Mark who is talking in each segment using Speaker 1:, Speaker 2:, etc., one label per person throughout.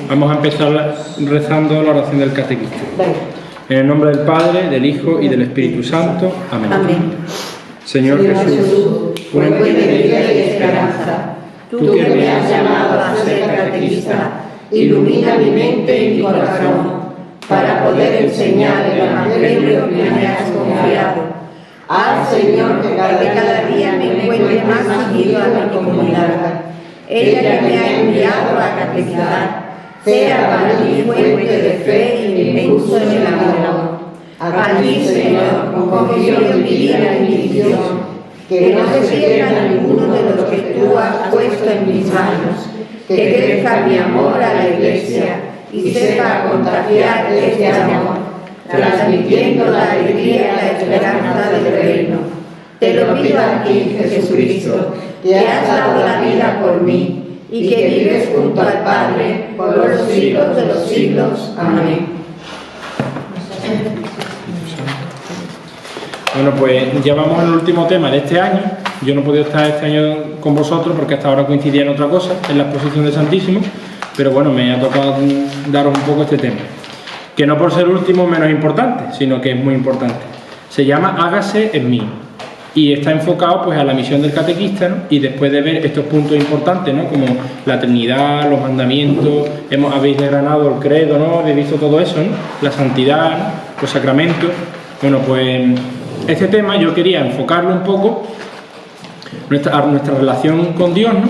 Speaker 1: Vamos a empezar rezando la oración del catequista. En el nombre del Padre, del Hijo y del Espíritu Santo. Amén.
Speaker 2: Amén.
Speaker 1: Señor Jesús,
Speaker 2: fuente de vida y esperanza, tú que me has llamado a ser catequista, ilumina mi mente y mi corazón para poder enseñar el Evangelio que me has confiado. Haz, Señor, que cada día me encuentre más unido a mi comunidad. Ella que me ha enviado a catequizar, sea para mí fuente de fe y de impulso en el amor. Allí, Señor, confío en mi vida y mi misión, que no se pierda ninguno de los que tú has puesto en mis manos, que crezca mi amor a la Iglesia y sepa contagiar este amor, transmitiendo la alegría y la esperanza del reino. Te lo pido a ti, Jesucristo, que has dado la vida por mí y que vives junto al Padre por los siglos de los siglos. Amén.
Speaker 1: Bueno, pues ya vamos al último tema de este año. Yo no he podido estar este año con vosotros porque hasta ahora coincidía en otra cosa, en la exposición de Santísimo, pero bueno, me ha tocado daros un poco este tema, que no por ser último menos importante, sino que es muy importante. Se llama Hágase en mí y está enfocado pues a la misión del catequista, ¿no? Y después de ver estos puntos importantes, ¿no? Como la Trinidad, los mandamientos, habéis desgranado el credo, ¿no? Habéis visto todo eso, ¿no? La santidad, ¿no? Los sacramentos. Bueno, pues este tema yo quería enfocarlo un poco a nuestra relación con Dios, ¿no?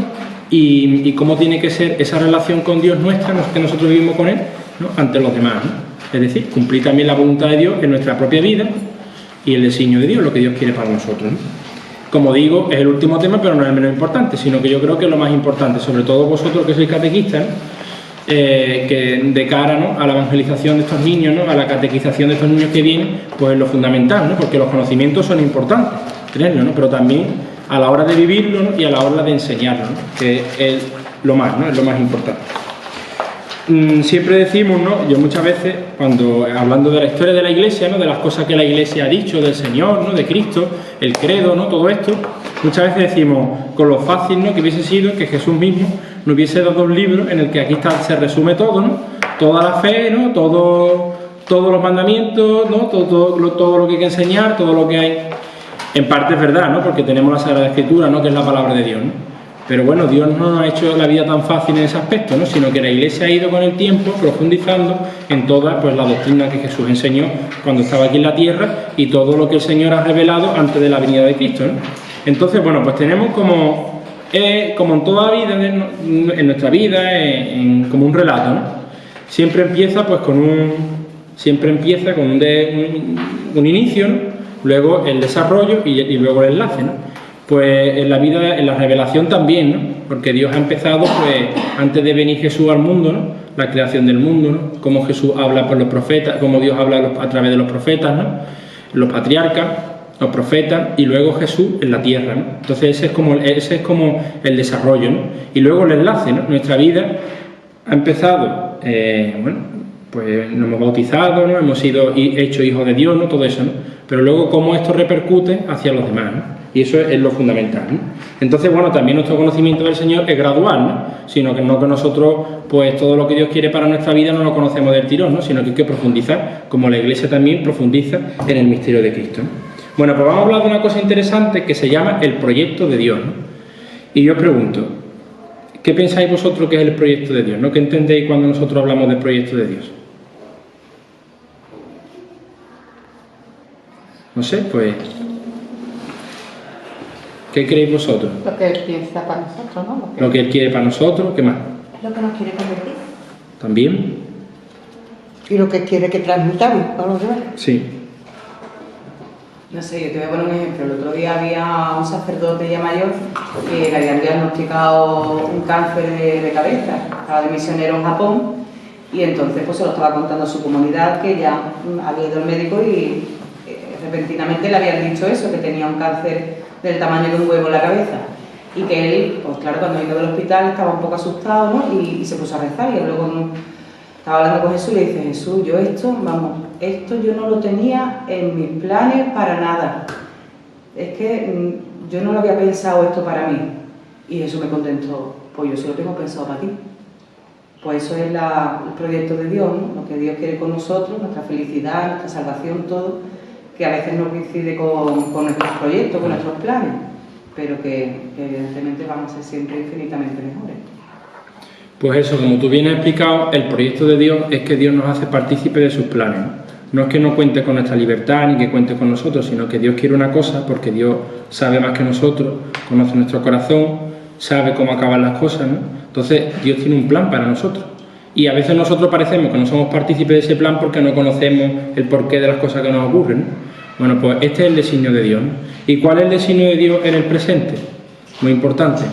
Speaker 1: Y cómo tiene que ser esa relación con Dios nuestra, que nosotros vivimos con Él, ¿no? Ante los demás, ¿no? Es decir, cumplir también la voluntad de Dios en nuestra propia vida y el designio de Dios, lo que Dios quiere para nosotros, ¿no? Como digo, es el último tema, pero no es el menos importante, sino que yo creo que es lo más importante, sobre todo vosotros que sois catequistas, ¿no? Que de cara, ¿no? A la evangelización de estos niños, ¿no? A la catequización de estos niños que vienen, pues es lo fundamental, ¿no? Porque los conocimientos son importantes, tenerlos, ¿no? Pero también a la hora de vivirlo, ¿no? Y a la hora de enseñarlo, ¿no? Que es lo más, ¿no? Es lo más importante. Siempre decimos, ¿no? Yo muchas veces, cuando hablando de la historia de la Iglesia, ¿no? De las cosas que la Iglesia ha dicho, del Señor, ¿no? De Cristo, el credo, ¿no? Todo esto, muchas veces decimos, con lo fácil, ¿no? Que hubiese sido que Jesús mismo nos hubiese dado un libro en el que aquí se resume todo, ¿no? Toda la fe, ¿no? Todos los mandamientos, ¿no? Todo lo que hay que enseñar, todo lo que hay. En parte es verdad, ¿no? Porque tenemos la Sagrada Escritura, ¿no? Que es la palabra de Dios, ¿no? Pero bueno, Dios no nos ha hecho la vida tan fácil en ese aspecto, ¿no? Sino que la Iglesia ha ido con el tiempo profundizando en toda pues, la doctrina que Jesús enseñó cuando estaba aquí en la tierra y todo lo que el Señor ha revelado antes de la venida de Cristo, ¿no? Entonces, bueno, pues tenemos como en toda vida, en nuestra vida, como un relato, ¿no? Siempre empieza pues con un inicio, ¿no? Luego el desarrollo y luego el enlace, ¿no? Pues en la vida, en la revelación también, ¿no? Porque Dios ha empezado, pues, antes de venir Jesús al mundo, ¿no? La creación del mundo, ¿no? Cómo Jesús habla por los profetas, cómo Dios habla a través de los profetas, ¿no? Los patriarcas, los profetas, y luego Jesús en la tierra, ¿no? Entonces ese es como el desarrollo, ¿no? Y luego el enlace, ¿no? Nuestra vida ha empezado, bueno, pues nos hemos bautizado, ¿no? Hemos sido hechos hijos de Dios, ¿no? Todo eso, ¿no? Pero luego cómo esto repercute hacia los demás, ¿no? Y eso es lo fundamental, ¿no? Entonces, bueno, también nuestro conocimiento del Señor es gradual, ¿no? Sino que no que nosotros, pues todo lo que Dios quiere para nuestra vida no lo conocemos del tirón, ¿no? Sino que hay que profundizar, como la Iglesia también profundiza en el misterio de Cristo, ¿no? Bueno, pues vamos a hablar de una cosa interesante que se llama el proyecto de Dios, ¿no? Y yo os pregunto, ¿qué pensáis vosotros que es el proyecto de Dios, ¿no? ¿Qué entendéis cuando nosotros hablamos del proyecto de Dios? No sé, pues... ¿Qué creéis vosotros?
Speaker 3: Lo que Él piensa para nosotros, ¿no?
Speaker 1: Lo que Él quiere para nosotros, ¿qué más?
Speaker 2: Lo que nos quiere convertir.
Speaker 1: ¿También?
Speaker 4: Y lo que quiere que transmitamos a los demás.
Speaker 1: Sí.
Speaker 3: No sé, yo te voy a poner un ejemplo. El otro día había un sacerdote ya mayor que le habían diagnosticado un cáncer de cabeza. Estaba de misionero en Japón y entonces pues se lo estaba contando a su comunidad que ya había ido al médico y repentinamente le habían dicho eso, que tenía un cáncer del tamaño de un huevo en la cabeza. Y que él, pues claro, cuando vino del hospital estaba un poco asustado, ¿no? Y se puso a rezar y luego estaba hablando con Jesús y le dice, Jesús, yo esto yo no lo tenía en mis planes para nada. Es que yo no lo había pensado esto para mí. Y Jesús me contestó, pues yo sí lo tengo pensado para ti. Pues eso es el proyecto de Dios, ¿no? Lo que Dios quiere con nosotros, nuestra felicidad, nuestra salvación, todo, que a veces no coincide con nuestros proyectos, con nuestros planes, pero que evidentemente van a ser siempre infinitamente mejores.
Speaker 1: Pues eso, como tú bien has explicado, el proyecto de Dios es que Dios nos hace partícipe de sus planes, ¿no? No es que no cuente con nuestra libertad ni que cuente con nosotros, sino que Dios quiere una cosa porque Dios sabe más que nosotros, conoce nuestro corazón, sabe cómo acaban las cosas, ¿no? Entonces Dios tiene un plan para nosotros. Y a veces nosotros parecemos que no somos partícipes de ese plan porque no conocemos el porqué de las cosas que nos ocurren, ¿no? Bueno, pues este es el designio de Dios, ¿no? ¿Y cuál es el designio de Dios en el presente? Muy importante.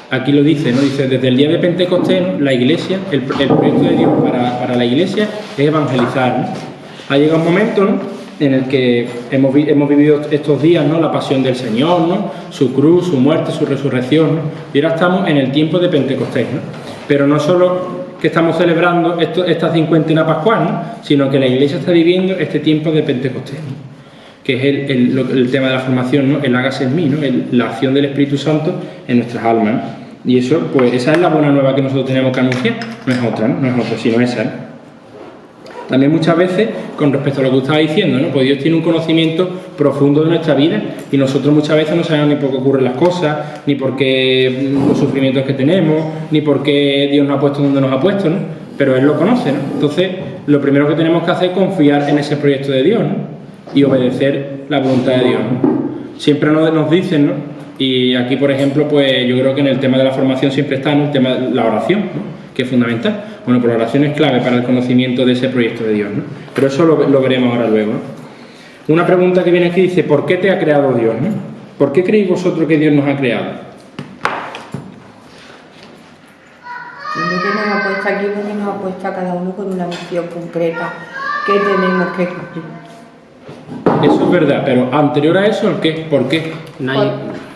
Speaker 1: Aquí lo dice, ¿no? Dice, desde el día de Pentecostés, ¿no? La Iglesia, el proyecto de Dios para la Iglesia es evangelizar, ¿no? Ha llegado un momento, ¿no?, en el que hemos vivido estos días, ¿no?, la pasión del Señor, ¿no?, su cruz, su muerte, su resurrección, ¿no? Y ahora estamos en el tiempo de Pentecostés, ¿no? Pero no solo que estamos celebrando esta cincuentena pascual, ¿no?, sino que la Iglesia está viviendo este tiempo de Pentecostés, ¿no?, que es el tema de la formación, ¿no?, el hágase en mí, ¿no?, la acción del Espíritu Santo en nuestras almas, ¿no? Y eso, pues esa es la buena nueva que nosotros tenemos que anunciar, no es otra, ¿no? No es otra, sino esa, ¿no? También muchas veces, con respecto a lo que estaba diciendo, ¿no?, pues Dios tiene un conocimiento profundo de nuestra vida y nosotros muchas veces no sabemos ni por qué ocurren las cosas, ni por qué los sufrimientos que tenemos, ni por qué Dios nos ha puesto donde nos ha puesto, ¿no? Pero Él lo conoce, ¿no? Entonces, lo primero que tenemos que hacer es confiar en ese proyecto de Dios, ¿no?, y obedecer la voluntad de Dios, ¿no? Siempre nos dicen, ¿no?, y aquí, por ejemplo, pues yo creo que en el tema de la formación siempre está, ¿no?, el tema de la oración, ¿no?, que es fundamental. Bueno, pues la oración es clave para el conocimiento de ese proyecto de Dios, ¿no? Pero eso lo veremos ahora luego, ¿no? Una pregunta que viene aquí dice, ¿por qué te ha creado Dios, ¿no? ¿Por qué creéis vosotros que Dios nos ha creado?
Speaker 4: Dios nos ha puesto aquí porque nos ha puesto a cada uno con una misión concreta que tenemos que cumplir.
Speaker 1: Eso es verdad, pero anterior a eso, ¿el qué? ¿Por qué?
Speaker 5: No hay,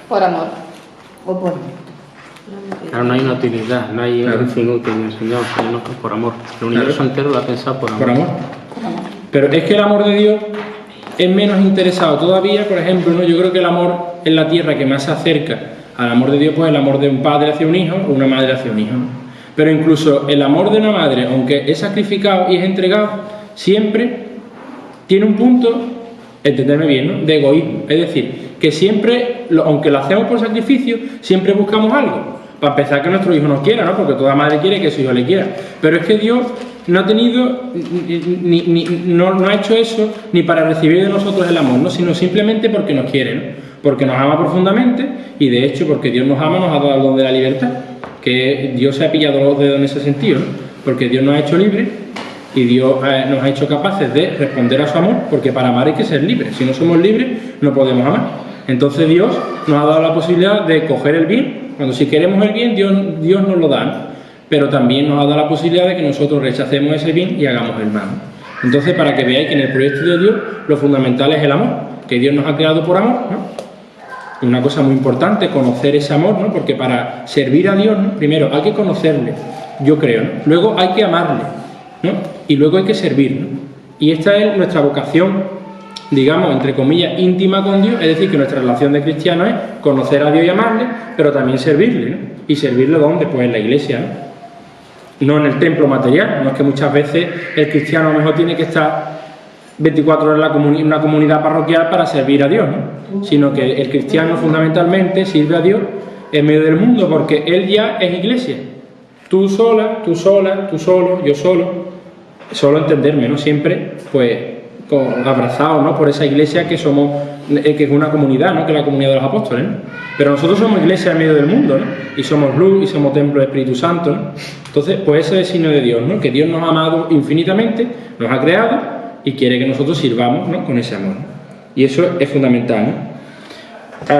Speaker 3: Por amor.
Speaker 4: O por
Speaker 5: claro, no hay una utilidad, no hay
Speaker 1: Claro.
Speaker 5: un fin útil en el Señor, sino que por amor. El universo entero lo ha pensado por amor.
Speaker 1: Por amor. Pero es que el amor de Dios es menos interesado todavía, por ejemplo, ¿no? Yo creo que el amor en la tierra que más se acerca al amor de Dios, pues el amor de un padre hacia un hijo o una madre hacia un hijo, ¿no? Pero incluso el amor de una madre, aunque es sacrificado y es entregado, siempre tiene un punto, entenderme bien, ¿no?, de egoísmo. Es decir, que siempre, aunque lo hacemos por sacrificio, siempre buscamos algo. Para empezar, que nuestro hijo nos quiera, ¿no?, porque toda madre quiere que su hijo le quiera. Pero es que Dios no ha tenido, no ha hecho eso ni para recibir de nosotros el amor, ¿no?, sino simplemente porque nos quiere, ¿no?, porque nos ama profundamente y de hecho porque Dios nos ama, nos ha dado el don de la libertad, que Dios se ha pillado los dedos en ese sentido, ¿no?, porque Dios nos ha hecho libres y Dios nos ha hecho capaces de responder a su amor, porque para amar hay que ser libres. Si no somos libres, no podemos amar. Entonces Dios nos ha dado la posibilidad de coger el bien. Cuando si queremos el bien, Dios nos lo da, ¿no?, pero también nos ha dado la posibilidad de que nosotros rechacemos ese bien y hagamos el mal, ¿no? Entonces, para que veáis que en el proyecto de Dios lo fundamental es el amor, que Dios nos ha creado por amor, ¿no? Una cosa muy importante, conocer ese amor, ¿no?, porque para servir a Dios, ¿no?, primero hay que conocerle, yo creo, ¿no?, luego hay que amarle, ¿no?, y luego hay que servir, ¿no? Y esta es nuestra vocación, digamos, entre comillas, íntima con Dios, es decir, que nuestra relación de cristianos es conocer a Dios y amarle, pero también servirle, ¿no? ¿Y servirle dónde? Pues en la iglesia, ¿no? No en el templo material. No es que muchas veces el cristiano a lo mejor tiene que estar 24 horas en una comunidad parroquial para servir a Dios, ¿no?, sino que el cristiano fundamentalmente sirve a Dios en medio del mundo, porque él ya es iglesia. Tú sola, tú solo, yo solo entenderme, ¿no?, siempre pues abrazados, ¿no?, por esa iglesia que somos, que es una comunidad, ¿no?, que es la comunidad de los apóstoles, ¿no? Pero nosotros somos iglesia en medio del mundo, ¿no?, y somos luz y somos templo del Espíritu Santo, ¿no? Entonces, pues ese es el signo de Dios, ¿no?, que Dios nos ha amado infinitamente, nos ha creado y quiere que nosotros sirvamos, ¿no?, con ese amor, ¿no? Y eso es fundamental, ¿no?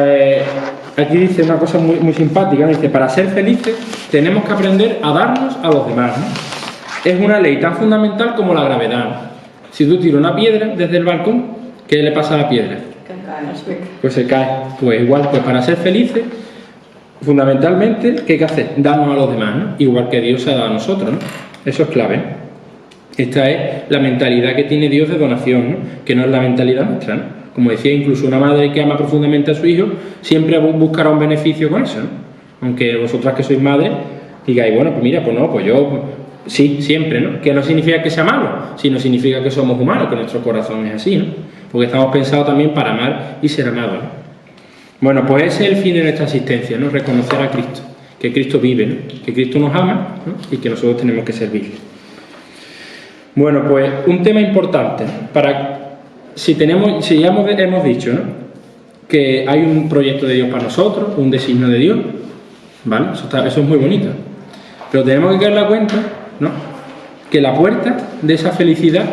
Speaker 1: Aquí dice una cosa muy, muy simpática, ¿no? Dice, para ser felices tenemos que aprender a darnos a los demás, ¿no? Es una ley tan fundamental como la gravedad, ¿no? Si tú tiras una piedra desde el balcón, ¿qué le pasa a la piedra? Pues se cae. Pues igual, pues para ser felices, fundamentalmente, ¿qué hay que hacer? Darnos a los demás, ¿no? Igual que Dios se ha dado a nosotros, ¿no? Eso es clave, ¿no? Esta es la mentalidad que tiene Dios de donación, ¿no?, que no es la mentalidad nuestra, ¿no? Como decía, incluso una madre que ama profundamente a su hijo siempre buscará un beneficio con eso, ¿no? Aunque vosotras que sois madres, Digáis, bueno, pues mira, pues no, pues yo, sí, siempre, ¿no? Que no significa que sea malo, sino significa que somos humanos, que nuestro corazón es así, ¿no? Porque estamos pensados también para amar y ser amados, ¿no? Bueno, pues ese es el fin de nuestra existencia, ¿no? Reconocer a Cristo, que Cristo vive, ¿no? Que Cristo nos ama, ¿no? Y que nosotros tenemos que servirle. Bueno, pues un tema importante, ¿no? Si ya hemos dicho, ¿no? Que hay un proyecto de Dios para nosotros, un designio de Dios, ¿vale? Eso es muy bonito. Pero tenemos que caer la cuenta, ¿no? Que la puerta de esa felicidad,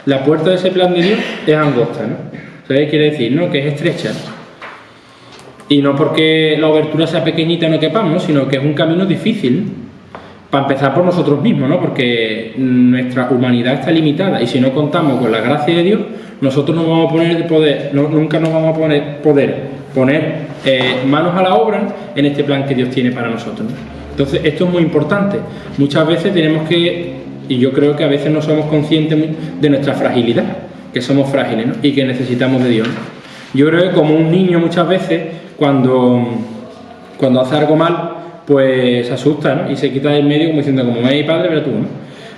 Speaker 1: la puerta de ese plan de Dios es angosta, ¿no? ¿Sabéis qué quiere decir? ¿No? Que es estrecha. Y no porque la obertura sea pequeñita no quepamos, sino que es un camino difícil, ¿no? Para empezar por nosotros mismos, ¿no? Porque nuestra humanidad está limitada y si no contamos con la gracia de Dios, nosotros no vamos a nunca nos vamos a poder poner manos a la obra en este plan que Dios tiene para nosotros, ¿no? Entonces, esto es muy importante. Muchas veces tenemos que, y yo creo que a veces no somos conscientes de nuestra fragilidad, que somos frágiles, ¿no? Y que necesitamos de Dios, ¿no? Yo creo que como un niño muchas veces, cuando hace algo mal, pues se asusta, ¿no? Y se quita del medio como diciendo, como es mi padre, pero tú, ¿no?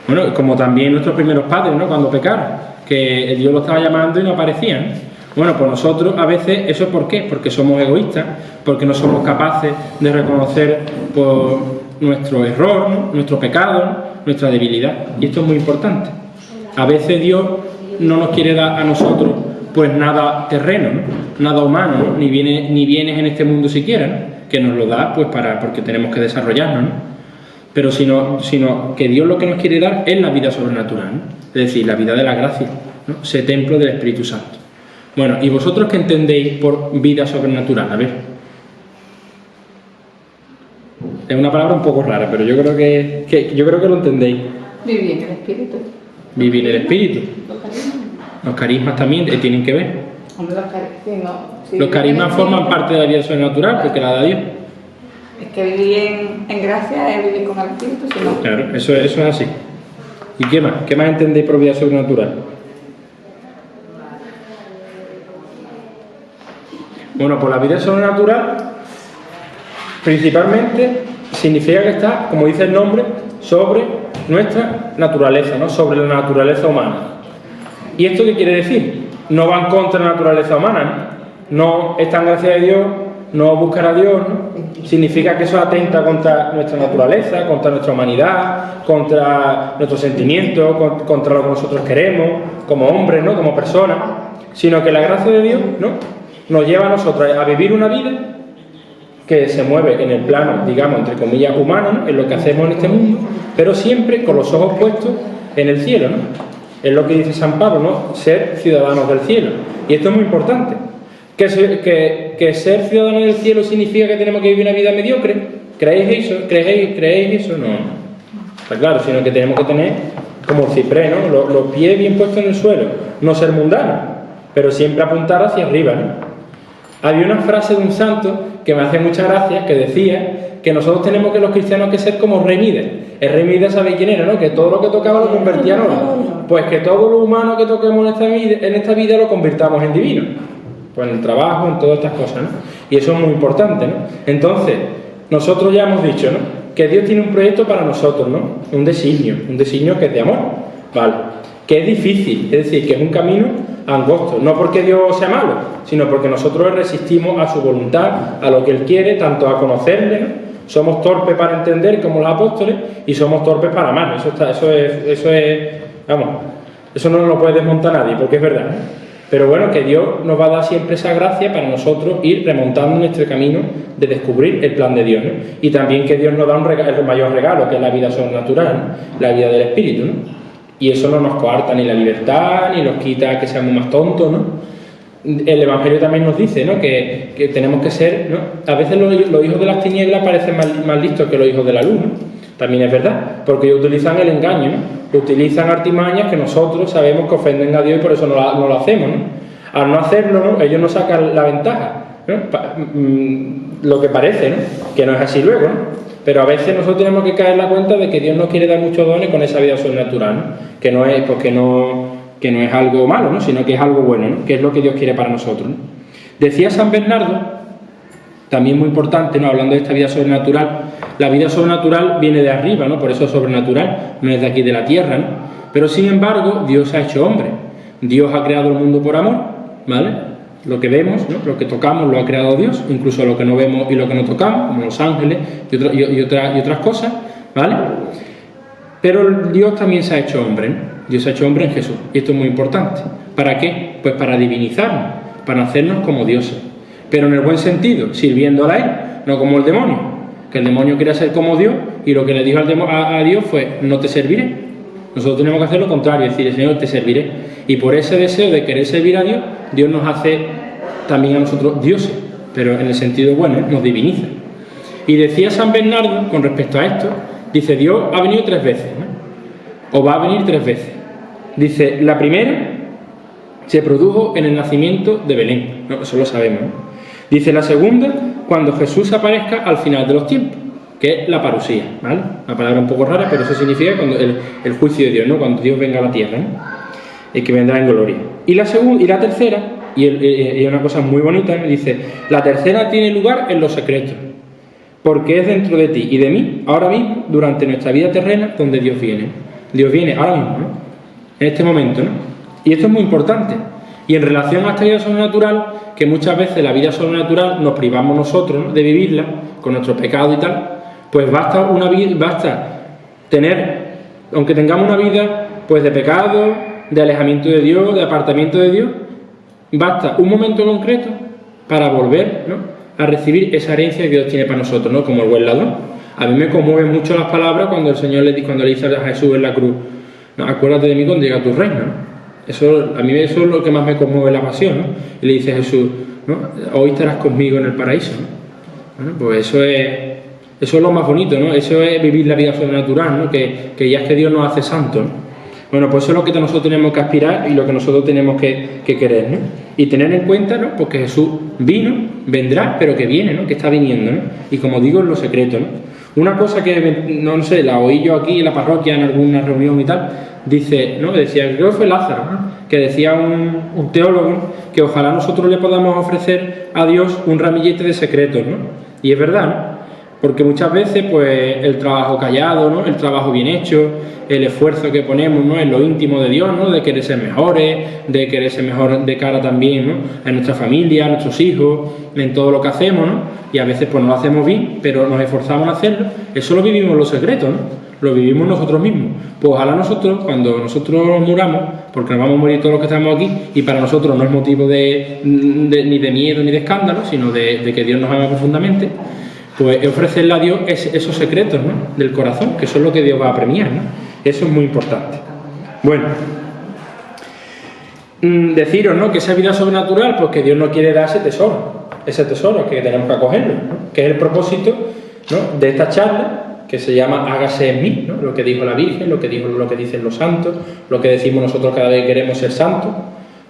Speaker 1: Bueno, como también nuestros primeros padres, ¿no? Cuando pecaron, que Dios lo estaba llamando y no aparecían, ¿no? Bueno, pues nosotros a veces, ¿eso por qué? Porque somos egoístas, porque no somos capaces de reconocer pues, nuestro error, ¿no? Nuestro pecado, ¿no? Nuestra debilidad. Y esto es muy importante. A veces Dios no nos quiere dar a nosotros pues nada terreno, ¿no? Nada humano, ¿no? Ni bienes en este mundo siquiera, ¿no? Que nos lo da pues porque tenemos que desarrollarnos, ¿no? Pero sino que Dios lo que nos quiere dar es la vida sobrenatural, ¿no? Es decir, la vida de la gracia, ¿no? Ese templo del Espíritu Santo. Bueno, ¿y vosotros qué entendéis por vida sobrenatural? A ver. Es una palabra un poco rara, pero yo creo que lo entendéis.
Speaker 4: Vivir en el Espíritu.
Speaker 1: Vivir en el Espíritu. Los carismas también tienen que ver.
Speaker 4: Hombre,
Speaker 1: Los carismas forman parte de la vida sobrenatural porque la da Dios.
Speaker 4: Es que vivir en gracia es vivir con el Espíritu, si no.
Speaker 1: Claro, eso es así. ¿Y qué más? ¿Qué más entendéis por vida sobrenatural? Bueno, pues la vida sobrenatural principalmente significa que está, como dice el nombre, sobre nuestra naturaleza, ¿no? Sobre la naturaleza humana. ¿Y esto qué quiere decir? No va en contra de la naturaleza humana, ¿no? No está en gracia de Dios, no buscar a Dios, ¿no? Significa que eso atenta contra nuestra naturaleza, contra nuestra humanidad, contra nuestros sentimientos, contra lo que nosotros queremos, como hombres, ¿no? Como personas, sino que la gracia de Dios, ¿no? Nos lleva a nosotros a vivir una vida que se mueve en el plano, digamos, entre comillas, humano, ¿no? En lo que hacemos en este mundo, pero siempre con los ojos puestos en el cielo, ¿no? Es lo que dice San Pablo, ¿no? Ser ciudadanos del cielo. Y esto es muy importante. ¿Que ser ciudadanos del cielo significa que tenemos que vivir una vida mediocre? ¿Creéis eso? ¿Creéis eso? No. Está claro, sino que tenemos que tener, como el ciprés, ¿no? Los pies bien puestos en el suelo. No ser mundanos, pero siempre apuntar hacia arriba, ¿no? Había una frase de un santo que me hace mucha gracia, que decía que nosotros tenemos que los cristianos que ser como Rey Midas. El Rey Midas, ¿sabéis quién era, no? Que todo lo que tocaba lo convertía en oro. Pues que todo lo humano que toquemos en esta vida lo convirtamos en divino. Pues en el trabajo, en todas estas cosas, ¿no? Y eso es muy importante, ¿no? Entonces, nosotros ya hemos dicho, ¿no? Que Dios tiene un proyecto para nosotros, ¿no? Un designio que es de amor, ¿vale? Que es difícil, es decir, que es un camino angosto, no porque Dios sea malo, sino porque nosotros resistimos a su voluntad, a lo que Él quiere, tanto a conocerle, ¿no? Somos torpes para entender como los apóstoles y somos torpes para amar. Eso no lo puede desmontar nadie, porque es verdad, ¿no? Pero bueno, que Dios nos va a dar siempre esa gracia para nosotros ir remontando nuestro camino de descubrir el plan de Dios, ¿no? Y también que Dios nos da el mayor regalo, que es la vida sobrenatural, ¿no? La vida del Espíritu, ¿no? Y eso no nos coarta ni la libertad, ni nos quita que seamos más tontos, ¿no? El Evangelio también nos dice, ¿no? Que tenemos que ser, ¿no? A veces los hijos de las tinieblas parecen más listos que los hijos de la luz, ¿no? También es verdad, porque ellos utilizan el engaño, ¿no? Utilizan artimañas que nosotros sabemos que ofenden a Dios y por eso no lo hacemos, ¿no? Al no hacerlo, ¿no? Ellos nos sacan la ventaja, ¿no? Lo que parece, ¿no? Que no es así luego, ¿no? Pero a veces nosotros tenemos que caer en la cuenta de que Dios nos quiere dar muchos dones con esa vida sobrenatural, ¿no? Que no es algo malo, ¿no? Sino que es algo bueno, ¿no? Que es lo que Dios quiere para nosotros, ¿no? Decía San Bernardo, también muy importante, ¿no? Hablando de esta vida sobrenatural, la vida sobrenatural viene de arriba, ¿no? Por eso es sobrenatural, no es de aquí de la tierra, ¿no? Pero sin embargo, Dios se ha hecho hombre. Dios ha creado el mundo por amor, ¿vale? Lo que vemos, ¿no? Lo que tocamos lo ha creado Dios, incluso lo que no vemos y lo que no tocamos, como los ángeles y otras cosas, ¿vale? Pero Dios también se ha hecho hombre, ¿no? Dios se ha hecho hombre en Jesús, y esto es muy importante. ¿Para qué? Pues para divinizarnos, para hacernos como dioses, pero en el buen sentido, sirviéndole a Él, no como el demonio, que el demonio quería ser como Dios, y lo que le dijo a Dios fue: no te serviré. Nosotros tenemos que hacer lo contrario, decir: Señor, te serviré. Y por ese deseo de querer servir a Dios, Dios nos hace también a nosotros dioses, pero en el sentido bueno, nos diviniza. Y decía San Bernardo con respecto a esto, dice: Dios ha venido 3 veces, ¿no? O va a venir 3 veces. Dice: la primera se produjo en el nacimiento de Belén, ¿no? Eso lo sabemos, ¿no? Dice: la segunda, cuando Jesús aparezca al final de los tiempos, que es la parusía, ¿vale? Una palabra un poco rara, pero eso significa cuando el juicio de Dios, ¿no? Cuando Dios venga a la tierra, ¿no? Y que vendrá en gloria. Y la tercera, y es una cosa muy bonita, ¿no? Dice: la tercera tiene lugar en lo secreto, porque es dentro de ti y de mí, ahora mismo, durante nuestra vida terrena, donde Dios viene. Dios viene ahora mismo, ¿no? En este momento, ¿no? Y esto es muy importante. Y en relación a esta vida sobrenatural, que muchas veces la vida sobrenatural nos privamos nosotros, ¿no?, de vivirla, con nuestro pecado y tal, pues basta tener, aunque tengamos una vida pues de pecado, de alejamiento de Dios, de apartamiento de Dios, basta un momento concreto para volver, ¿no?, a recibir esa herencia que Dios tiene para nosotros, ¿no?, como el buen ladrón. A mí me conmueven mucho las palabras cuando el Señor cuando le dice a Jesús en la cruz: no, acuérdate de mí cuando llega tu reino, ¿no? A mí eso es lo que más me conmueve la pasión, ¿no? Y le dice Jesús, ¿no?, hoy estarás conmigo en el paraíso, ¿no? Bueno, pues eso es lo más bonito, ¿no? Eso es vivir la vida sobrenatural, ¿no? Que ya es que Dios nos hace santos, ¿no? Bueno, pues eso es lo que nosotros tenemos que aspirar y lo que nosotros tenemos que querer, ¿no? Y tener en cuenta, ¿no?, porque Jesús vino, vendrá, pero que viene, ¿no?, que está viniendo, ¿no? Y como digo, en lo secreto, ¿no? Una cosa que, no sé, la oí yo aquí en la parroquia en alguna reunión y tal, dice, ¿no?, decía, creo que fue Lázaro, ¿no?, que decía un teólogo que ojalá nosotros le podamos ofrecer a Dios un ramillete de secretos, ¿no? Y es verdad, ¿no? Porque muchas veces, pues, el trabajo callado, ¿no?, el trabajo bien hecho, el esfuerzo que ponemos, ¿no?, en lo íntimo de Dios, ¿no?, de querer ser mejores, de querer ser mejor de cara también, ¿no?, a nuestra familia, a nuestros hijos, en todo lo que hacemos, ¿no? Y a veces pues no lo hacemos bien, pero nos esforzamos en hacerlo. Eso lo vivimos en los secretos, ¿no? Lo vivimos nosotros mismos. Pues ojalá nosotros, cuando nosotros muramos, porque nos vamos a morir todos los que estamos aquí, y para nosotros no es motivo ni de miedo ni de escándalo, sino de que Dios nos ama profundamente, pues ofrecerle a Dios esos secretos, ¿no?, del corazón, que eso es lo que Dios va a premiar, ¿no? Eso es muy importante. Bueno, deciros, ¿no?, que esa vida sobrenatural, pues que Dios nos quiere dar ese tesoro que tenemos que acogerlo, ¿no?, que es el propósito, ¿no?, de esta charla, que se llama Hágase en mí, ¿no?, lo que dijo la Virgen, lo que dicen los santos, lo que decimos nosotros cada vez que queremos ser santos,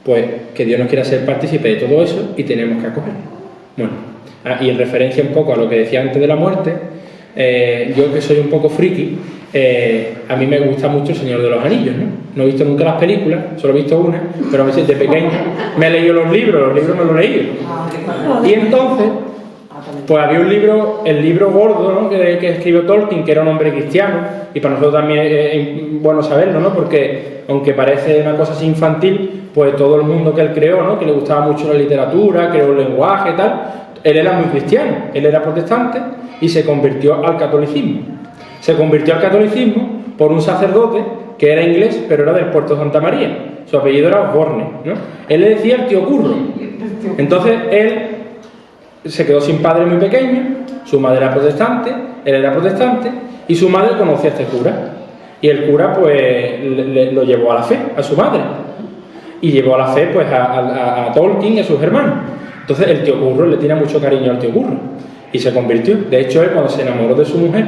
Speaker 1: pues que Dios nos quiera ser partícipe de todo eso y tenemos que acogerlo. Bueno, y en referencia un poco a lo que decía antes de la muerte, yo que soy un poco friki, a mí me gusta mucho El Señor de los Anillos, ¿no? No he visto nunca las películas, solo he visto una, pero a veces de pequeño me he leído los libros no los he leído. Y entonces, pues había un libro, el libro gordo, ¿no?, que escribió Tolkien, que era un hombre cristiano, y para nosotros también es bueno saberlo, ¿no?, porque aunque parece una cosa así infantil, pues todo el mundo que él creó, ¿no?, que le gustaba mucho la literatura, creó el lenguaje y tal, él era muy cristiano, él era protestante y se convirtió al catolicismo. Se convirtió al catolicismo por un sacerdote que era inglés, pero era del puerto de Santa María. Su apellido era Osborne, ¿no? Él le decía el tío Curro. Entonces él se quedó sin padre muy pequeño, su madre era protestante, él era protestante, y su madre conocía a este cura. Y el cura pues lo llevó a la fe, a su madre. Y llevó a la fe pues a Tolkien y a sus hermanos. Entonces el tío Curro le tiene mucho cariño al tío Curro y se convirtió. De hecho, él cuando se enamoró de su mujer,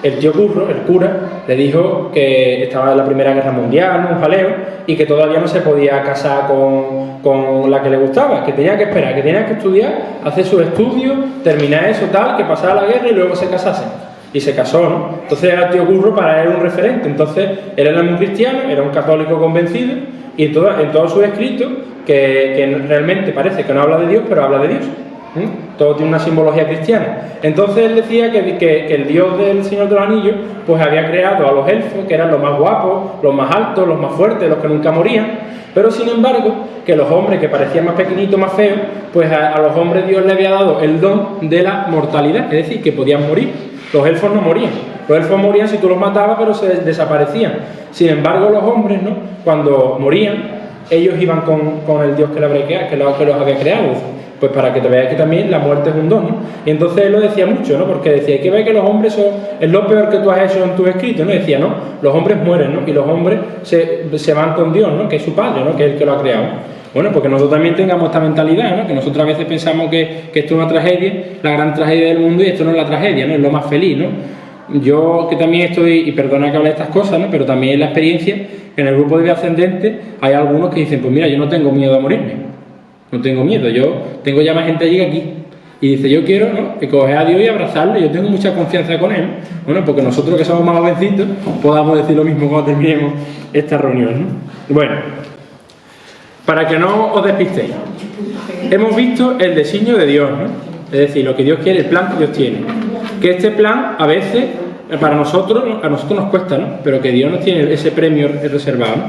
Speaker 1: el tío Curro, el cura, le dijo que estaba en la Primera Guerra Mundial, un jaleo, y que todavía no se podía casar con la que le gustaba, que tenía que esperar, que tenía que estudiar, hacer sus estudios, terminar eso tal, que pasara la guerra y luego se casasen. Y se casó, ¿no? Entonces el tío Curro para él era un referente. Entonces él era muy cristiano, era un católico convencido, y en todos sus escritos, que realmente parece que no habla de Dios, pero habla de Dios. Todo tiene una simbología cristiana. Entonces él decía que el dios del Señor de los Anillos pues había creado a los elfos, que eran los más guapos, los más altos, los más fuertes, los que nunca morían, pero sin embargo que los hombres que parecían más pequeñitos, más feos, pues a los hombres Dios le había dado el don de la mortalidad, es decir, que podían morir. Los elfos no morían. Los elfos morían si tú los matabas, pero se desaparecían. Sin embargo, los hombres, ¿no? Cuando morían, ellos iban con el Dios que los había creado. Pues para que te veas que también la muerte es un don, ¿no? Y entonces él lo decía mucho, ¿no? Porque decía, hay que ver que los hombres es lo peor que tú has hecho en tus escritos, ¿no? Y decía, no, los hombres mueren, ¿no? Y los hombres se van con Dios, ¿no? Que es su Padre, ¿no? Que es el que lo ha creado. Bueno, porque nosotros también tengamos esta mentalidad, ¿no? Que nosotros a veces pensamos que esto es una tragedia, la gran tragedia del mundo, y esto no es la tragedia, ¿no? Es lo más feliz, ¿no? Yo que también estoy, y perdona que hable de estas cosas, ¿no? Pero también en la experiencia, en el grupo de vida ascendente, hay algunos que dicen, pues mira, yo no tengo miedo a morirme. No tengo miedo, yo tengo ya más gente allí que aquí. Y dice, yo quiero, ¿no?, que coger a Dios y abrazarlo, yo tengo mucha confianza con Él. Bueno, porque nosotros que somos más jovencitos, podamos decir lo mismo cuando terminemos esta reunión, ¿no? Bueno, para que no os despistéis, hemos visto el designio de Dios, ¿no? Es decir, lo que Dios quiere, el plan que Dios tiene. Que este plan, a veces, para nosotros, a nosotros nos cuesta, ¿no? Pero que Dios nos tiene ese premio reservado, ¿no?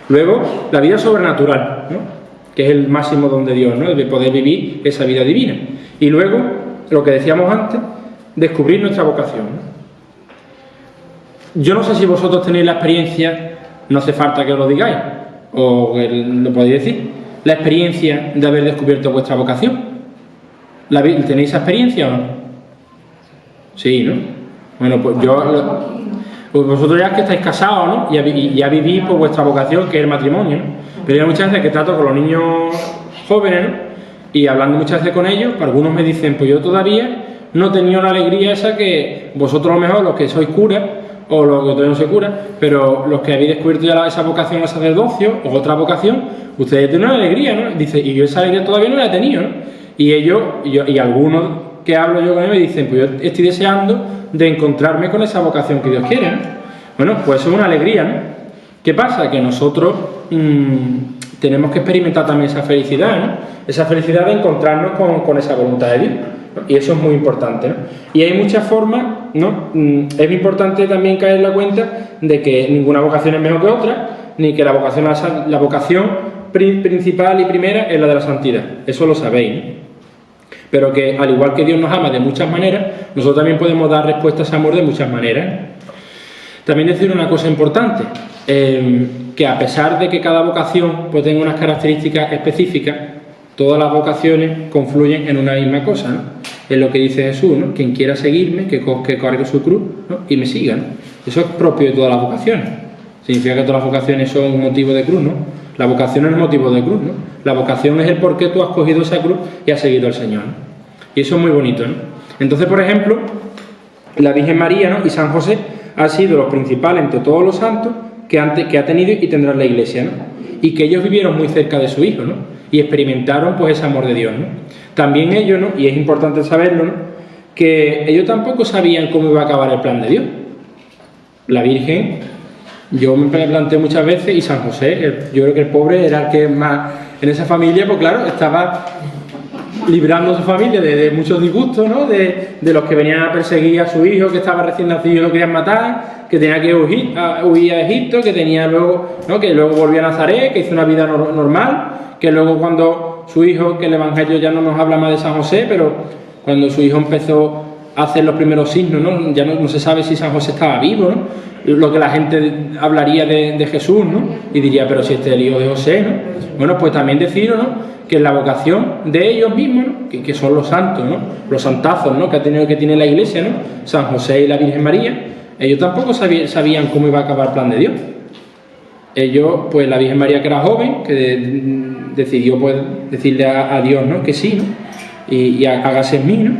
Speaker 1: Luego, la vida sobrenatural, ¿no?, que es el máximo don de Dios, ¿no?, de poder vivir esa vida divina. Y luego, lo que decíamos antes, descubrir nuestra vocación, ¿no? Yo no sé si vosotros tenéis la experiencia, no hace falta que os lo digáis, o que lo podéis decir, la experiencia de haber descubierto vuestra vocación. ¿Tenéis esa experiencia o no? Sí, ¿no? Bueno, pues pues vosotros ya que estáis casados, ¿no?, y ya vivís por vuestra vocación, que es el matrimonio, ¿no? Pero hay muchas veces que trato con los niños jóvenes, ¿no?, y hablando muchas veces con ellos, algunos me dicen, pues yo todavía no he tenido la alegría esa que vosotros, a lo mejor, los que sois curas, o los que todavía no sois curas, pero los que habéis descubierto ya esa vocación al sacerdocio, o otra vocación, ustedes tienen una alegría, ¿no? Dice, y yo esa alegría todavía no la he tenido, ¿no? Y ellos, y algunos que hablo yo con ellos me dicen, pues yo estoy deseando de encontrarme con esa vocación que Dios quiere, ¿no? Bueno, pues eso es una alegría, ¿no? ¿Qué pasa? Que nosotros tenemos que experimentar también esa felicidad, ¿no? Esa felicidad de encontrarnos con esa voluntad de Dios, ¿no? Y eso es muy importante, ¿no? Y hay muchas formas, ¿no? Es importante también caer en la cuenta de que ninguna vocación es mejor que otra, ni que la vocación principal y primera es la de la santidad. Eso lo sabéis, ¿no? Pero que al igual que Dios nos ama de muchas maneras, nosotros también podemos dar respuesta a ese amor de muchas maneras. También decir una cosa importante, que a pesar de que cada vocación pues tenga unas características específicas, todas las vocaciones confluyen en una misma cosa, ¿no? Es lo que dice Jesús, ¿no? Quien quiera seguirme, que cargue su cruz, ¿no?, y me siga, ¿no? Eso es propio de todas las vocaciones. Significa que todas las vocaciones son un motivo de cruz, ¿no? La vocación es el motivo de cruz, ¿no? La vocación es el por qué tú has cogido esa cruz y has seguido al Señor, ¿no? Y eso es muy bonito, ¿no? Entonces, por ejemplo, la Virgen María, ¿no?, y San José han sido los principales entre todos los santos que ha tenido y tendrá la Iglesia, ¿no? Y que ellos vivieron muy cerca de su Hijo, ¿no? Y experimentaron pues ese amor de Dios, ¿no? También ellos, ¿no?, y es importante saberlo, ¿no?, que ellos tampoco sabían cómo iba a acabar el plan de Dios. La Virgen, yo me planteo muchas veces, y San José, yo creo que el pobre era el que más, en esa familia, pues claro, estaba librando a su familia de muchos disgustos, ¿no?, de los que venían a perseguir a su hijo, que estaba recién nacido y lo querían matar, que tenía que huir a Egipto, que tenía luego, ¿no?, que luego volvió a Nazaret, que hizo una vida normal, que luego cuando su hijo, que el Evangelio ya no nos habla más de San José, pero cuando su hijo empezó a hacer los primeros signos, ¿no?, ya no se sabe si San José estaba vivo, ¿no?, lo que la gente hablaría de Jesús, ¿no?, y diría, pero si este es el hijo de José, ¿no? Bueno, pues también deciros, ¿no?, que la vocación de ellos mismos, ¿no?, que son los santos, ¿no?, los santazos, ¿no?, que tiene la Iglesia, ¿no?, San José y la Virgen María, ellos tampoco sabían cómo iba a acabar el plan de Dios. Ellos, pues la Virgen María, que era joven, que decidió pues decirle a Dios, ¿no?, que sí, ¿no?, y hágase en mí, ¿no?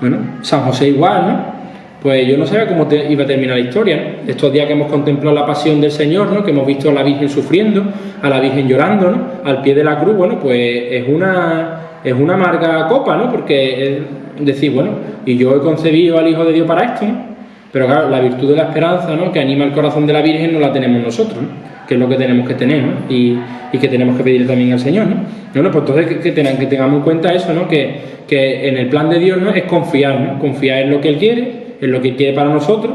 Speaker 1: Bueno, San José igual, ¿no? Pues yo no sabía cómo iba a terminar la historia, ¿no? Estos días que hemos contemplado la pasión del Señor, ¿no?, que hemos visto a la Virgen sufriendo, a la Virgen llorando, ¿no?, al pie de la cruz, bueno, pues es una amarga copa, ¿no?, porque es decir, bueno, y yo he concebido al Hijo de Dios para esto, ¿no? Pero claro, la virtud de la esperanza, ¿no?, que anima el corazón de la Virgen, no la tenemos nosotros, ¿no?, que es lo que tenemos que tener, ¿no?, y que tenemos que pedir también al Señor, ¿no? Bueno, pues entonces que tengamos en cuenta eso, ¿no?, que que en el plan de Dios, ¿no?, es confiar, ¿no? Confiar en lo que Él quiere, en lo que Él quiere para nosotros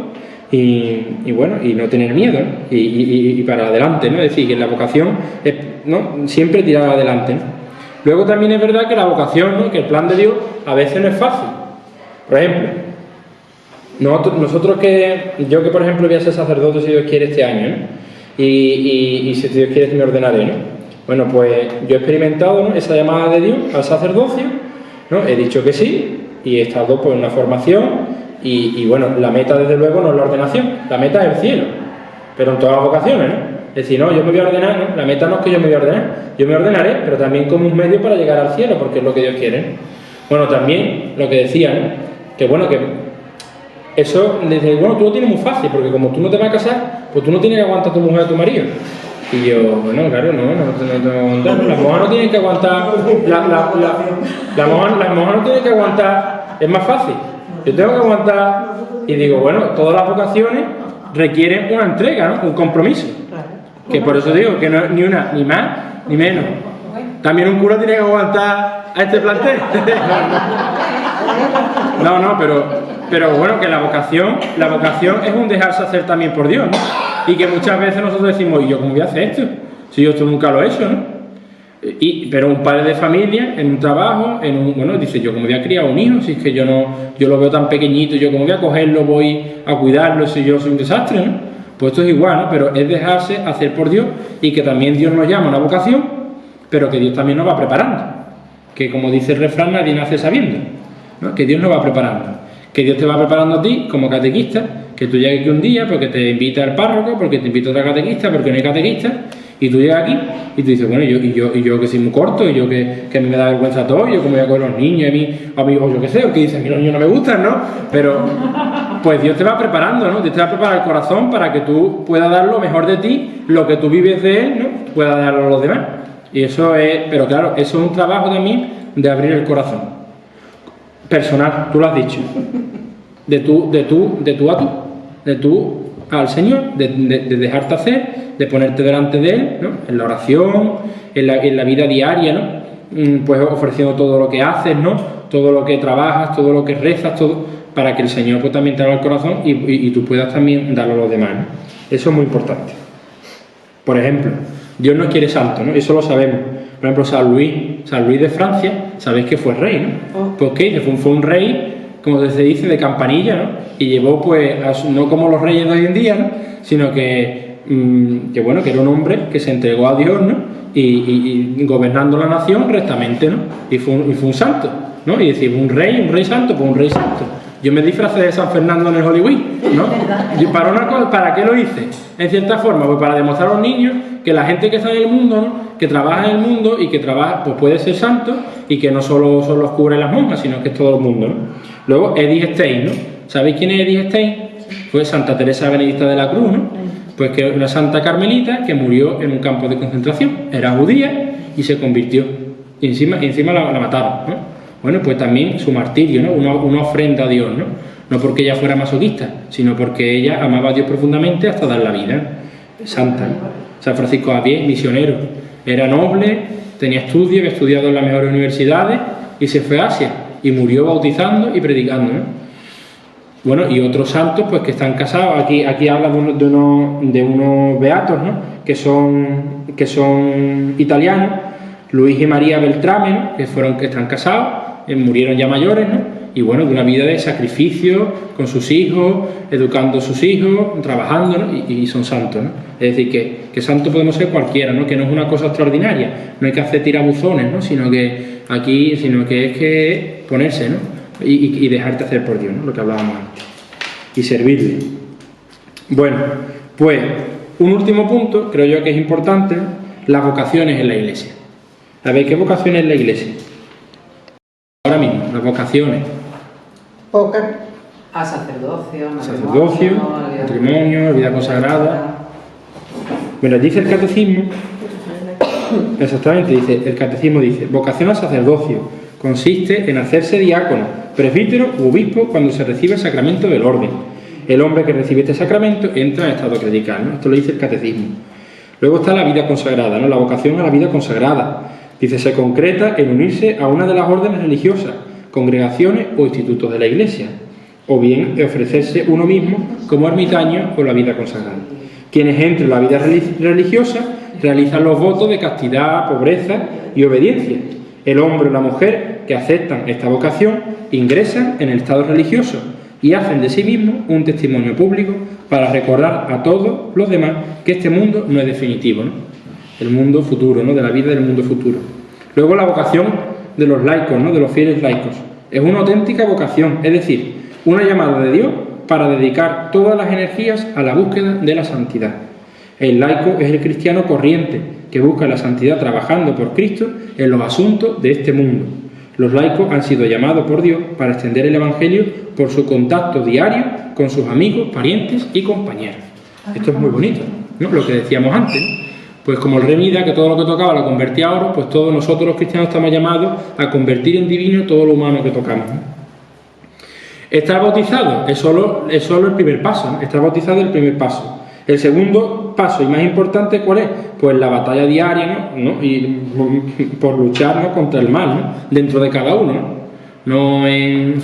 Speaker 1: y bueno, y no tener miedo, ¿no? Y para adelante, ¿no? Es decir, que la vocación es, ¿no?, siempre tirar adelante, ¿no? Luego también es verdad que la vocación, ¿no?, que el plan de Dios a veces no es fácil. Por ejemplo, nosotros yo que por ejemplo voy a ser sacerdote si Dios quiere este año, ¿no? Y si Dios quiere me ordenaré, ¿no? Bueno, pues yo he experimentado, ¿no?, esa llamada de Dios al sacerdocio, ¿no? He dicho que sí y he estado pues en una formación y bueno, la meta desde luego no es la ordenación, la meta es el cielo, pero en todas las vocaciones, ¿no? Es decir, no, yo me voy a ordenar, ¿no? La meta no es que yo me voy a ordenar, yo me ordenaré, pero también como un medio para llegar al cielo, porque es lo que Dios quiere, ¿no? Bueno, también lo que decía, ¿no?, que bueno, que eso, desde, bueno, tú lo tienes muy fácil, porque como tú no te vas a casar, pues tú no tienes que aguantar a tu mujer o a tu marido. Y yo, bueno, claro, no tengo que aguantar. Las monjas no tienen que aguantar, las monjas no tienen que aguantar, es más fácil. Yo tengo que aguantar, y digo, bueno, todas las vocaciones requieren una entrega, ¿no?, un compromiso. Que por eso digo que no es ni una, ni más, ni menos. También un cura tiene que aguantar a este plantel. No, pero bueno, que la vocación es un dejarse hacer también por Dios, ¿no? Y que muchas veces nosotros decimos, ¿y yo cómo voy a hacer esto? Si yo esto nunca lo he hecho, ¿no? Pero un padre de familia, en un trabajo, bueno, dice, ¿yo cómo voy a criar un hijo? Si es que yo lo veo tan pequeñito, ¿yo cómo voy a cogerlo, voy a cuidarlo si yo soy un desastre, ¿no? Pues esto es igual, ¿no? Pero es dejarse hacer por Dios y que también Dios nos llama a una vocación, pero que Dios también nos va preparando. Que como dice el refrán, nadie nace sabiendo, ¿no? Que Dios nos va preparando. Que Dios te va preparando a ti como catequista, que tú llegues aquí un día porque te invita el párroco, porque te invita otra catequista, porque no hay catequista, y tú llegas aquí y tú dices, bueno, yo que soy muy corto, y yo que a mí me da vergüenza todo, yo como voy a coger los niños, a mí, o yo qué sé, o que dicen, a mí los niños no me gustan, ¿no? Pero pues Dios te va preparando, ¿no? Dios te va a preparar el corazón para que tú puedas dar lo mejor de ti, lo que tú vives de Él, ¿no? Puedas darlo a los demás. Y eso es, pero claro, eso es un trabajo también de abrir el corazón. Personal, tú lo has dicho. De tú al Señor, de dejarte hacer, de ponerte delante de Él, ¿no? En la oración, en la vida diaria, ¿no? Pues ofreciendo todo lo que haces, ¿no? Todo lo que trabajas, todo lo que rezas, todo, para que el Señor pues también te abra el corazón y tú puedas también darlo a los demás, ¿no? Eso es muy importante. Por ejemplo, Dios nos quiere santos, ¿no? Eso lo sabemos. Por ejemplo, San Luis de Francia, sabéis que fue rey, ¿no? Pues que fue un rey, como se dice, de campanilla, ¿no? Y llevó, pues, no como los reyes de hoy en día, ¿no? Sino que bueno, que era un hombre que se entregó a Dios, ¿no? Y gobernando la nación rectamente, ¿no? Y fue un santo, ¿no? Y decir, un rey santo, pues un rey santo. Yo me disfracé de San Fernando en el Hollywood, ¿no? Y ¿para qué lo hice? En cierta forma, pues para demostrar a los niños que la gente que está en el mundo, ¿no?, que trabaja en el mundo y que trabaja, pues puede ser santo y que no solo son los curas y las monjas, sino que es todo el mundo, ¿no? Luego, Edith Stein, ¿no? ¿Sabéis quién es Edith Stein? Fue Santa Teresa Benedicta de la Cruz, ¿no? Pues que una santa carmelita que murió en un campo de concentración. Era judía y se convirtió. Y encima la mataron, ¿no? Bueno, pues también su martirio, ¿no? Una ofrenda a Dios, ¿no? No porque ella fuera masoquista, sino porque ella amaba a Dios profundamente hasta dar la vida, ¿no? Santa, ¿no? San Francisco Javier, misionero. Era noble, tenía estudios, había estudiado en las mejores universidades y se fue a Asia y murió bautizando y predicando, ¿no? Bueno, y otros santos pues que están casados. Aquí habla de unos beatos, ¿no? que son italianos, Luis y María Beltrame, ¿no? que están casados, murieron ya mayores, ¿no? Y bueno, de una vida de sacrificio con sus hijos, educando a sus hijos, trabajando, ¿no? y son santos, ¿no? Es decir, que santo podemos ser cualquiera, ¿no? Que no es una cosa extraordinaria, no hay que hacer tirabuzones, ¿no? Sino que es que ponerse, ¿no? Y dejarte hacer por Dios, ¿no? Lo que hablábamos antes. Y servirle. Bueno, pues un último punto, creo yo que es importante, ¿no? Las vocaciones en la Iglesia. ¿Sabéis qué vocaciones en la Iglesia? Ahora mismo, las vocaciones.
Speaker 2: Pocas.
Speaker 3: A sacerdocio,
Speaker 1: matrimonio, vida consagrada. Bueno, dice el catecismo, exactamente, dice, el catecismo dice, vocación al sacerdocio consiste en hacerse diácono, presbítero u obispo cuando se recibe el sacramento del orden. El hombre que recibe este sacramento entra en estado clerical, ¿no? Esto lo dice el catecismo. Luego está la vida consagrada, ¿no? La vocación a la vida consagrada. Dice, se concreta en unirse a una de las órdenes religiosas, congregaciones o institutos de la Iglesia, o bien ofrecerse uno mismo como ermitaño o la vida consagrada. Quienes entran en la vida religiosa realizan los votos de castidad, pobreza y obediencia. El hombre o la mujer que aceptan esta vocación ingresan en el estado religioso y hacen de sí mismos un testimonio público para recordar a todos los demás que este mundo no es definitivo, ¿no? El mundo futuro, ¿no? De la vida del mundo futuro. Luego la vocación de los laicos, ¿no? De los fieles laicos. Es una auténtica vocación, es decir, una llamada de Dios para dedicar todas las energías a la búsqueda de la santidad. El laico es el cristiano corriente que busca la santidad trabajando por Cristo en los asuntos de este mundo. Los laicos han sido llamados por Dios para extender el Evangelio por su contacto diario con sus amigos, parientes y compañeros. Esto es muy bonito, ¿no? Lo que decíamos antes, ¿no? Pues como el rey Midas, que todo lo que tocaba lo convertía a oro, pues todos nosotros los cristianos estamos llamados a convertir en divino todo lo humano que tocamos, ¿no? Estar bautizado es solo el primer paso, ¿no? Estar bautizado es el primer paso. El segundo paso y más importante, ¿cuál es? Pues la batalla diaria, ¿no? Y por luchar, ¿no? Contra el mal, ¿no? Dentro de cada uno, ¿no? No en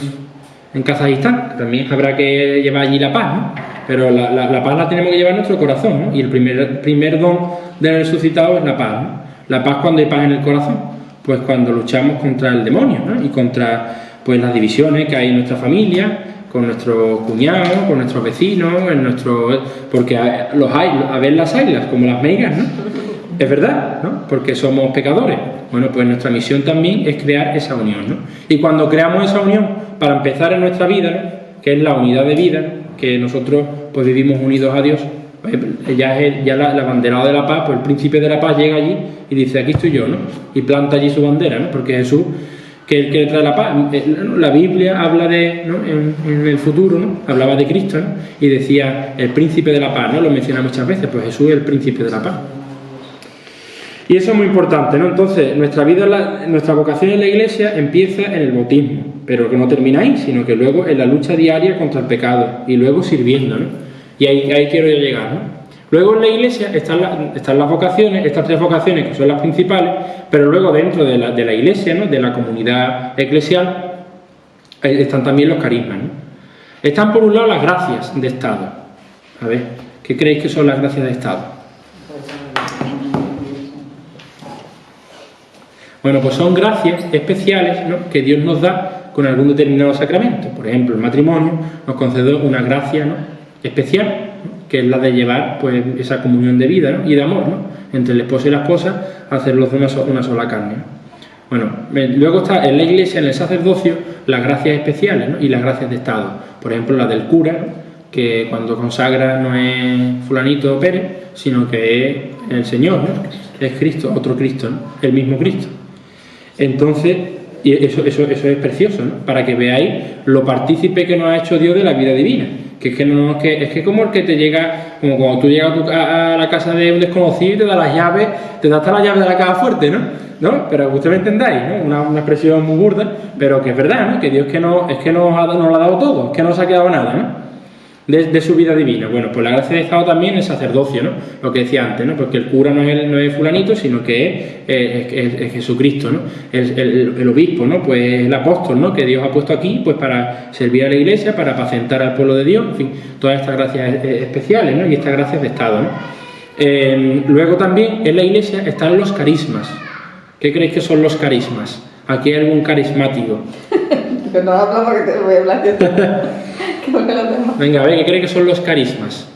Speaker 1: Kazajistán, también habrá que llevar allí la paz, ¿no? Pero la paz la tenemos que llevar en nuestro corazón, ¿no? Y el primer don del resucitado es la paz, ¿no? La paz cuando hay paz en el corazón, pues cuando luchamos contra el demonio, ¿no? Y contra pues las divisiones que hay en nuestra familia, con nuestros cuñados, con nuestros vecinos, porque a ver las haylas, como las meigas, ¿no? Es verdad, ¿no? Porque somos pecadores. Bueno, pues nuestra misión también es crear esa unión, ¿no? Y cuando creamos esa unión, para empezar en nuestra vida, ¿no? Que es la unidad de vida, ¿no? Que nosotros pues vivimos unidos a Dios, pues ya la banderada de la paz, pues el príncipe de la paz llega allí y dice, aquí estoy yo, ¿no? Y planta allí su bandera, ¿no? Porque Jesús, que trae la paz. La Biblia habla de, ¿no? En el futuro, ¿no? Hablaba de Cristo, ¿no? Y decía el príncipe de la paz, ¿no? Lo menciona muchas veces, pues Jesús es el príncipe de la paz. Y eso es muy importante, ¿no? Entonces, nuestra vocación en la Iglesia empieza en el bautismo, pero que no termina ahí, sino que luego en la lucha diaria contra el pecado y luego sirviendo, ¿no? Y ahí quiero yo llegar, ¿no? Luego en la Iglesia están las vocaciones, estas tres vocaciones que son las principales, pero luego dentro de la Iglesia, ¿no? De la comunidad eclesial, están también los carismas, ¿no? Están por un lado las gracias de Estado. A ver, ¿qué creéis que son las gracias de Estado? Bueno, pues son gracias especiales, ¿no? Que Dios nos da con algún determinado sacramento. Por ejemplo, el matrimonio nos concede una gracia, ¿no? Especial, ¿no? Que es la de llevar pues esa comunión de vida, ¿no? Y de amor, ¿no? Entre el esposo y la esposa, hacerlos de una sola carne, ¿no? Bueno, luego está en la Iglesia, en el sacerdocio, las gracias especiales, ¿no? Y las gracias de Estado. Por ejemplo, la del cura, ¿no? Que cuando consagra no es fulanito Pérez, sino que es el Señor, ¿no? Es Cristo, otro Cristo, ¿no? El mismo Cristo. Entonces, y eso es precioso, ¿no? Para que veáis lo partícipe que nos ha hecho Dios de la vida divina. Que es que como el que te llega, como cuando tú llegas a la casa de un desconocido y te da las llaves, te da hasta las llaves de la caja fuerte, ¿no? Pero ustedes me entendáis, ¿no? Una expresión muy burda, pero que es verdad, ¿no? Que Dios nos lo ha dado todo, es que no se ha quedado nada, ¿no? De su vida divina. Bueno, pues la gracia de Estado también es sacerdocio, ¿no? Lo que decía antes, ¿no? Porque el cura no es fulanito, sino que es Jesucristo, ¿no? El obispo, ¿no? Pues el apóstol, ¿no? Que Dios ha puesto aquí, pues para servir a la Iglesia, para apacentar al pueblo de Dios, en fin, todas estas gracias especiales, ¿no? Y estas gracias de Estado, ¿no? Luego también en la Iglesia están los carismas. ¿Qué creéis que son los carismas? ¿Aquí hay algún carismático?
Speaker 2: Que no hablo porque te voy a hablar yo.
Speaker 1: Venga, a ver, ¿qué creéis que son los carismas?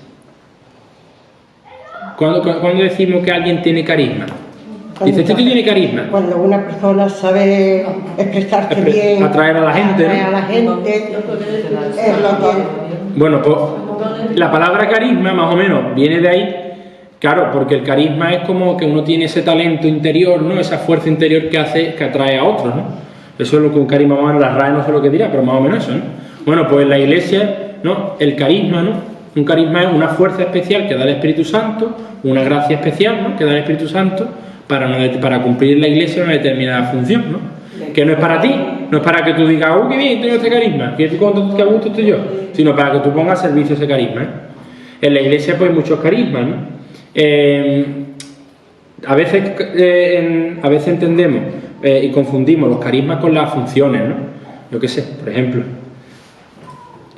Speaker 1: ¿Cuándo decimos que alguien tiene carisma? Dice, este tiene carisma.
Speaker 2: Cuando una persona sabe expresarse bien,
Speaker 1: atraer a la gente,
Speaker 2: atraer a la gente, es lo que...
Speaker 1: Bueno, pues la palabra carisma más o menos viene de ahí, claro, porque el carisma es como que uno tiene ese talento interior, ¿no? Esa fuerza interior que atrae a otros, ¿no? Eso es lo que un carisma, más o menos, la RAE no sé lo que dirá, pero más o menos eso, ¿no? Bueno, pues en la Iglesia, ¿no? El carisma, ¿no? Un carisma es una fuerza especial que da el Espíritu Santo, una gracia especial, ¿no? Que da el Espíritu Santo para cumplir en la Iglesia una determinada función, ¿no? Que no es para ti, no es para que tú digas, qué bien, tengo este carisma, que a gusto estoy yo, sino para que tú pongas a servicio ese carisma, ¿eh? En la Iglesia, pues, muchos carismas, ¿no? A veces entendemos y confundimos los carismas con las funciones, ¿no? yo qué sé, por ejemplo,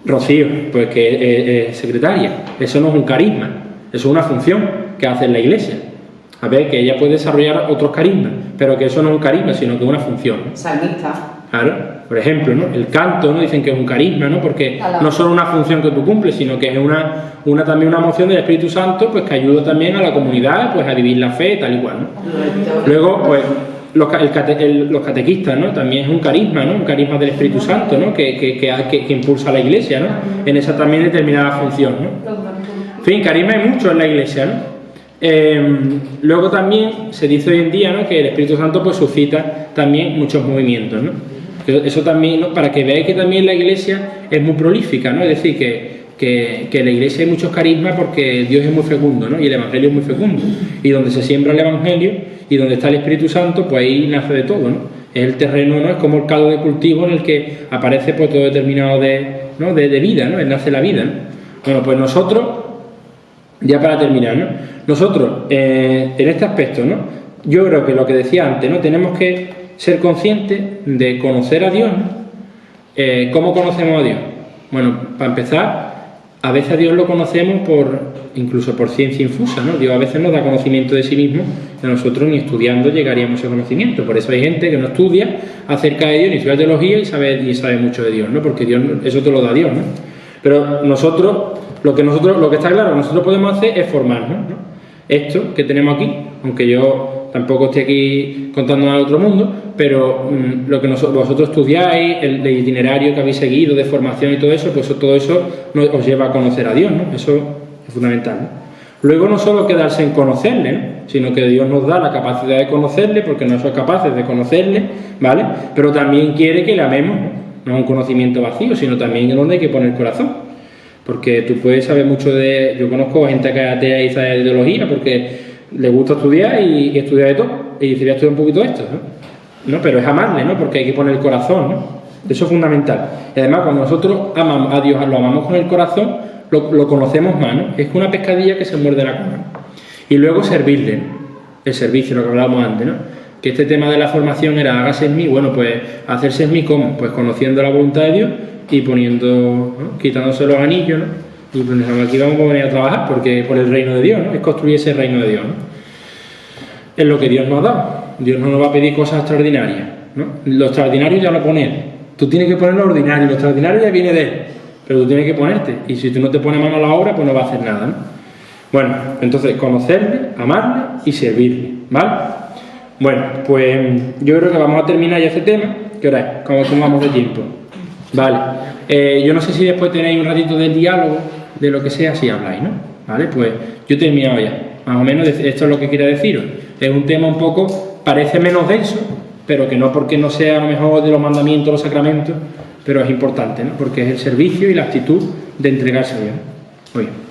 Speaker 1: Rocío, pues que es secretaria, eso no es un carisma, eso es una función que hace en la Iglesia. A ver, que ella puede desarrollar otros carismas, pero que eso no es un carisma, sino que es una función, ¿no?
Speaker 3: Salmista.
Speaker 1: Claro, por ejemplo, ¿no? El canto, ¿no? Dicen que es un carisma, ¿no? Porque no solo una función que tú cumples, sino que es también una moción del Espíritu Santo, pues que ayuda también a la comunidad, pues a vivir la fe, tal y cual, ¿no? Luego, pues, los catequistas, ¿no? También es un carisma, ¿no? Un carisma del Espíritu Santo, ¿no? Que impulsa a la Iglesia, ¿no? En esa también determinada función, ¿no? En fin, carisma hay mucho en la Iglesia, ¿no? Luego también se dice hoy en día, ¿no? Que el Espíritu Santo pues suscita también muchos movimientos, ¿no? Eso también, ¿no? Para que veáis que también la Iglesia es muy prolífica, ¿no? Es decir, que en la Iglesia hay muchos carismas porque Dios es muy fecundo, ¿no? Y el Evangelio es muy fecundo. Y donde se siembra el Evangelio y donde está el Espíritu Santo, pues ahí nace de todo, ¿no? Es el terreno, ¿no? Es como el caldo de cultivo en el que aparece pues todo determinado de vida, ¿no? Nace la vida, ¿no? Bueno, pues nosotros, ya para terminar, ¿no? Nosotros, en este aspecto, ¿no? Yo creo que lo que decía antes, ¿no? Tenemos que ser conscientes de conocer a Dios, ¿no? ¿Cómo conocemos a Dios? Bueno, para empezar, a veces a Dios lo conocemos incluso por ciencia infusa, ¿no? Dios a veces nos da conocimiento de sí mismo y nosotros ni estudiando llegaríamos a ese conocimiento. Por eso hay gente que no estudia acerca de Dios, ni estudia teología y sabe mucho de Dios, ¿no? Porque Dios, eso te lo da Dios, ¿no? Pero lo que está claro, nosotros podemos hacer es formarnos, ¿no? Esto que tenemos aquí, aunque yo tampoco estoy aquí contando nada de otro mundo, pero lo que vosotros estudiáis, el itinerario que habéis seguido de formación y todo eso, pues todo eso os lleva a conocer a Dios, ¿no? Eso es fundamental, ¿no? Luego no solo quedarse en conocerle, ¿no? Sino que Dios nos da la capacidad de conocerle, porque no somos capaces de conocerle, ¿vale? Pero también quiere que le amemos, ¿no? No es un conocimiento vacío, sino también en donde hay que poner el corazón. Porque tú puedes saber mucho yo conozco gente que es atea y sabe de teología porque le gusta estudiar y estudia de todo. Y dice, voy a estudiar un poquito esto, ¿no? Pero es amarle, ¿no? Porque hay que poner el corazón, ¿no? Eso es fundamental. Y además, cuando nosotros amamos a Dios, lo amamos con el corazón, lo conocemos más, ¿no? Es una pescadilla que se muerde la cola. Y luego servirle, ¿no? El servicio, lo que hablábamos antes, ¿no? Que este tema de la formación era hágase en mí. Bueno, pues hacerse en mí, ¿cómo? Pues conociendo la voluntad de Dios y poniendo, ¿no? Quitándose los anillos, ¿no? Y pues aquí vamos a venir a trabajar porque por el reino de Dios, ¿no? Es construir ese reino de Dios, ¿no? Es lo que Dios nos ha dado. Dios no nos va a pedir cosas extraordinarias, ¿no? Lo extraordinario ya lo pone Él. Tú tienes que poner lo ordinario, lo extraordinario ya viene de Él, pero tú tienes que ponerte. Y si tú no te pones mano a la obra, pues no va a hacer nada, ¿no? Bueno, entonces conocerle, amarle y servirle, ¿vale? Bueno, pues yo creo que vamos a terminar ya este tema. ¿Qué hora es? ¿Cómo tomamos de tiempo? Vale. Yo no sé si después tenéis un ratito del diálogo, de lo que sea, si habláis, ¿no? Vale, pues yo he terminado ya. Más o menos esto es lo que quería deciros. Es un tema un poco, parece menos denso, pero que no porque no sea a lo mejor de los mandamientos, los sacramentos, pero es importante, ¿no? Porque es el servicio y la actitud de entregarse a Dios. Muy bien.